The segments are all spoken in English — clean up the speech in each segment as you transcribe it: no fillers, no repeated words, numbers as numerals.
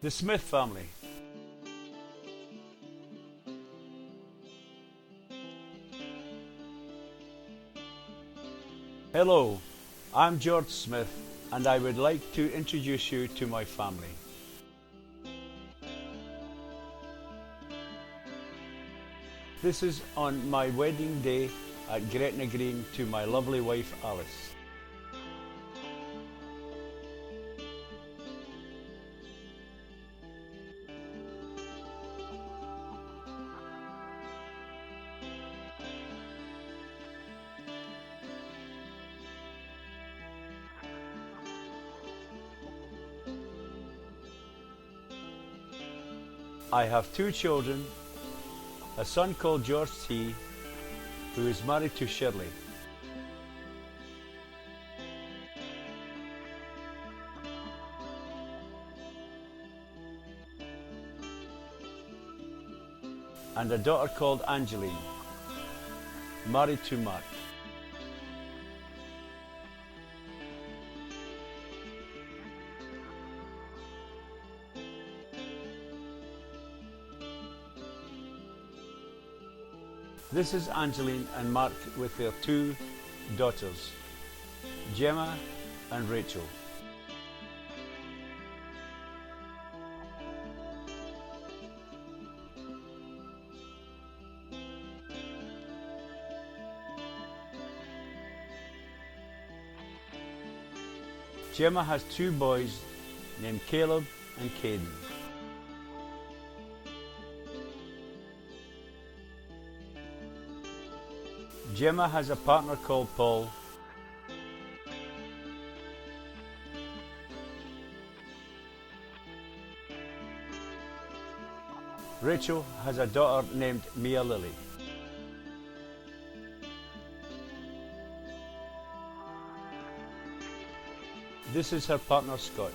The Smith family. Hello, I'm George Smith and I would like to introduce you to my family. This is on my wedding day at Gretna Green to my lovely wife Alice. I have two children, a son called George T, who is married to Shirley, and a daughter called Angeline, married to Mark. This is Angeline and Mark with their two daughters, Gemma and Rachel. Gemma has two boys named Caleb and Caden. Gemma has a partner called Paul. Rachel has a daughter named Mia Lily. This is her partner Scott.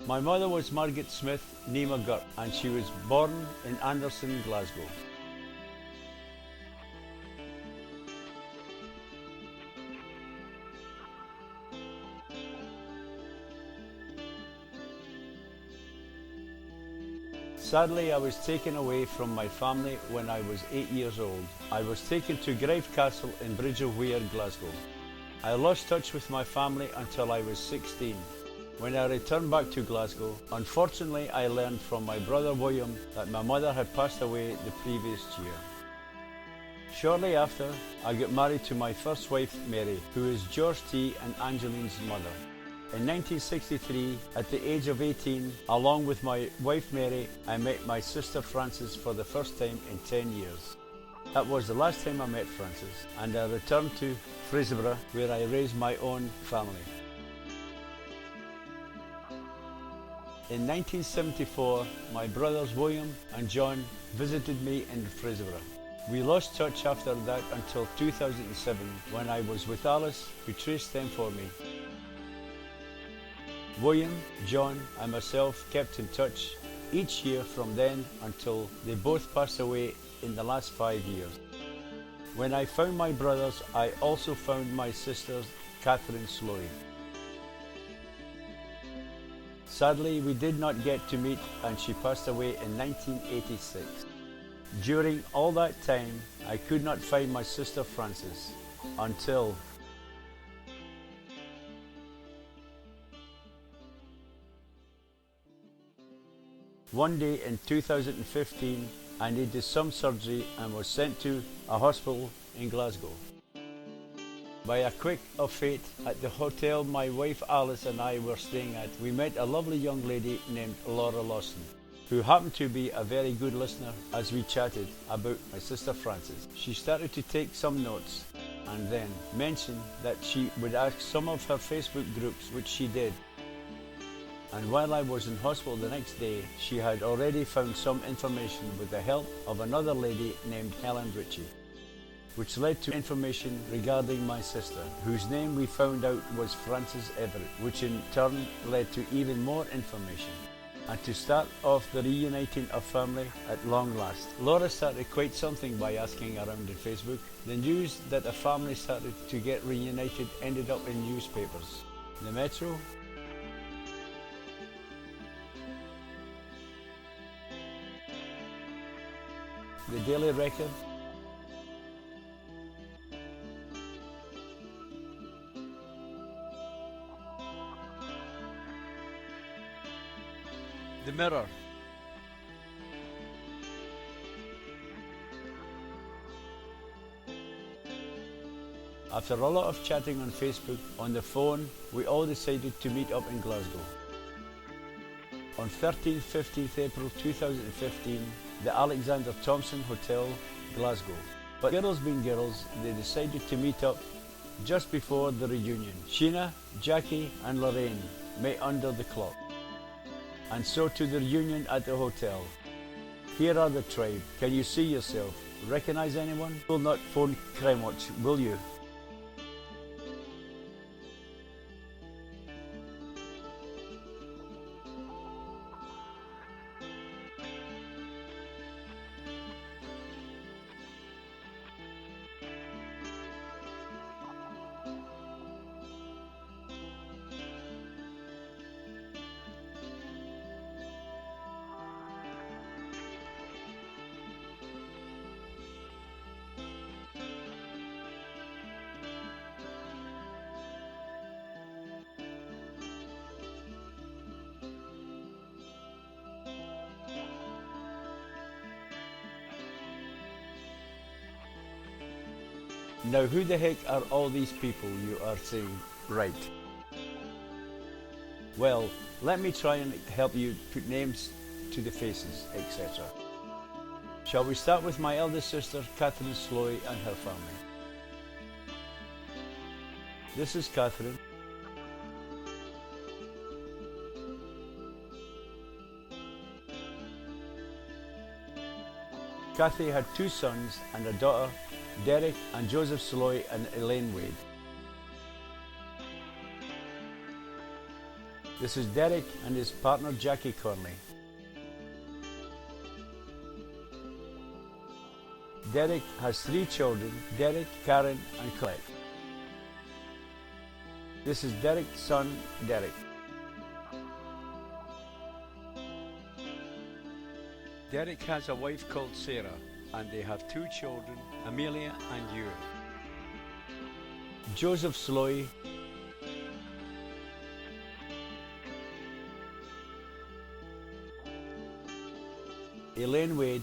My mother was Margaret Smith Nima Gurt and she was born in Anderson, Glasgow. Sadly, I was taken away from my family when I was 8 years old. I was taken to Grive Castle in Bridge of Weir, Glasgow. I lost touch with my family until I was 16. When I returned back to Glasgow, unfortunately I learned from my brother William that my mother had passed away the previous year. Shortly after, I got married to my first wife Mary, who is George T and Angeline's mother. In 1963, at the age of 18, along with my wife Mary, I met my sister Frances for the first time in 10 years. That was the last time I met Frances, and I returned to Fraserburgh, where I raised my own family. In 1974, my brothers William and John visited me in Fraserburgh. We lost touch after that until 2007, when I was with Alice, who traced them for me. William, John and myself kept in touch each year from then until they both passed away in the last 5 years. When I found my brothers, I also found my sister Catherine Slory. Sadly, we did not get to meet and she passed away in 1986. During all that time, I could not find my sister Frances until one day in 2015, I needed some surgery and was sent to a hospital in Glasgow. By a quick of fate, at the hotel my wife Alice and I were staying at, we met a lovely young lady named Laura Lawson, who happened to be a very good listener as we chatted about my sister Frances. She started to take some notes and then mentioned that she would ask some of her Facebook groups, which she did. And while I was in hospital the next day, she had already found some information with the help of another lady named Helen Ritchie, which led to information regarding my sister, whose name we found out was Frances Everett, which in turn led to even more information. and to start off the reuniting of family at long last. Laura started quite something by asking around on Facebook. The news that a family started to get reunited ended up in newspapers. The Metro, the Daily Record, the Mirror, after a lot of chatting on Facebook, on the phone, we all decided to meet up in Glasgow. On 13th, 15th April 2015, the Alexander Thompson Hotel, Glasgow. But girls being girls, they decided to meet up just before the reunion. Sheena, Jackie and Lorraine met under the clock, and so to the reunion at the hotel. Here are the tribe. Can you see yourself? Recognize anyone? Will not phone Crime Watch, will you? Now who the heck are all these people, you are saying? Right. Well, let me try and help you put names to the faces, etc. Shall we start with my eldest sister, Catherine Sloy, and her family? This is Catherine. Cathy had two sons and a daughter, Derek and Joseph Sloy and Elaine Wade. This is Derek and his partner Jackie Conley. Derek has three children, Derek, Karen and Colette. This is Derek's son, Derek. Derek has a wife called Sarah, and they have two children, Amelia and Ewan. Joseph Sloy, Elaine Wade,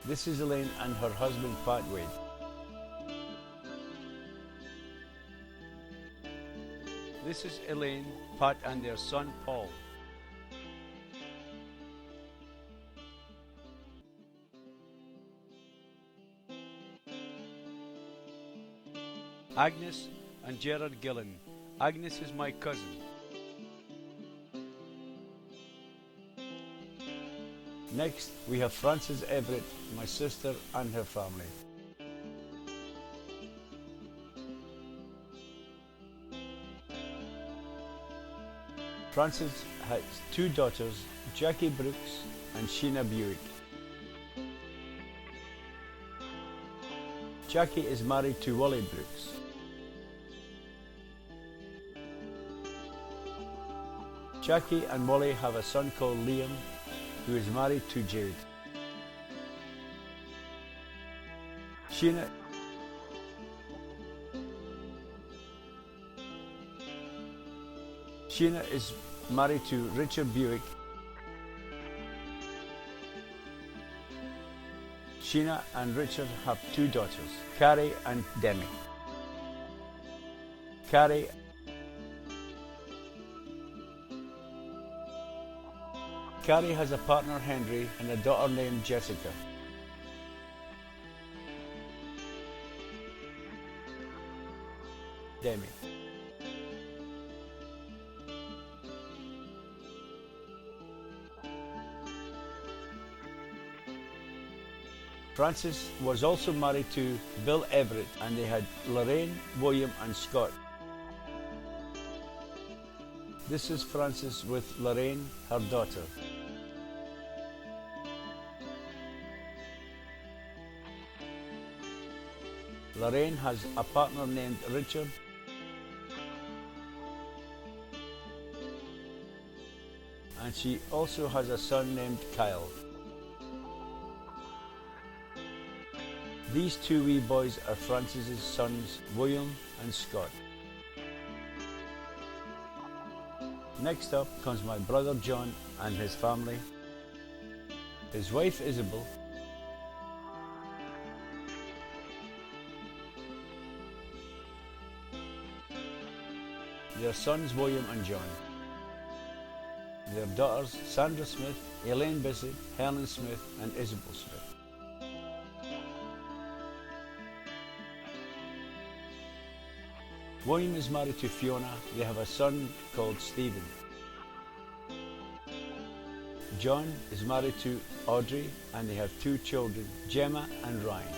this is Elaine and her husband Pat Wade. This is Elaine, Pat and their son Paul. Agnes and Gerard Gillen. Agnes is my cousin. Next, we have Frances Everett, my sister and her family. Frances has two daughters, Jackie Brooks and Sheena Buick. Jackie is married to Wally Brooks. Jackie and Wally have a son called Liam, who is married to Jade. Sheena is married to Richard Buick. Sheena and Richard have two daughters, Carrie and Demi. Carrie has a partner, Henry, and a daughter named Jessica. Demi. Francis was also married to Bill Everett, and they had Lorraine, William and Scott. This is Francis with Lorraine, her daughter. Lorraine has a partner named Richard. And she also has a son named Kyle. These two wee boys are Francis's sons, William and Scott. Next up comes my brother John and his family, his wife Isabel, their sons William and John, their daughters Sandra Smith, Elaine Bissett, Helen Smith and Isabel Smith. William is married to Fiona. They have a son called Stephen. John is married to Audrey and they have two children, Gemma and Ryan.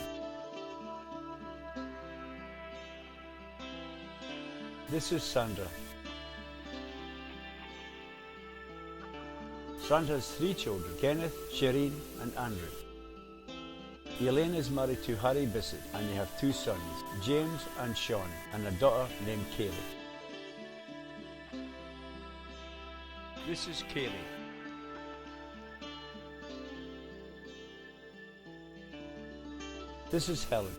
This is Sandra. Sandra has three children, Kenneth, Shireen and Andrew. Elaine is married to Harry Bissett and they have two sons, James and Sean, and a daughter named Kaylee. This is Kaylee. This is Helen.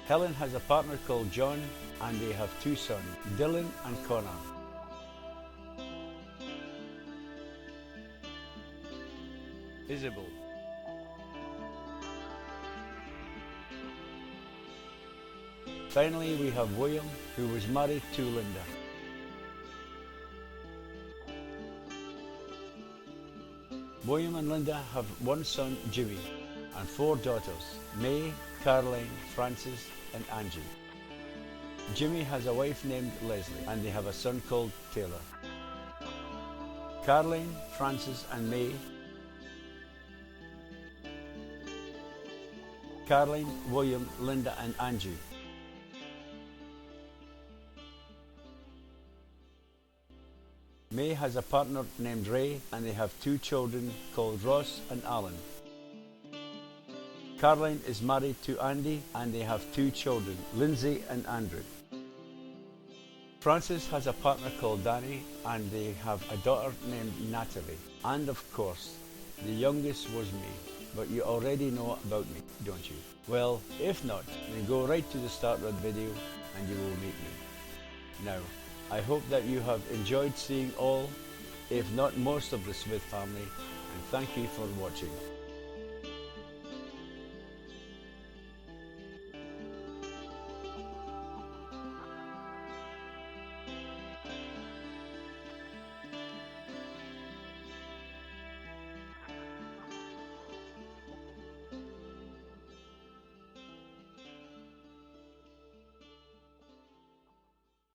Helen has a partner called John and they have two sons, Dylan and Connor. Isabel. Finally, we have William, who was married to Linda. William and Linda have one son, Jimmy, and four daughters, May, Caroline, Frances, and Angie. Jimmy has a wife named Leslie, and they have a son called Taylor. Caroline, Frances, and May. Caroline, William, Linda, and Angie. May has a partner named Ray, and they have two children called Ross and Alan. Caroline is married to Andy, and they have two children, Lindsay and Andrew. Frances has a partner called Danny, and they have a daughter named Natalie. And of course, the youngest was me. But you already know about me, don't you? Well, if not, then go right to the start of the video and you will meet me. Now, I hope that you have enjoyed seeing all, if not most of the Smith family, and thank you for watching.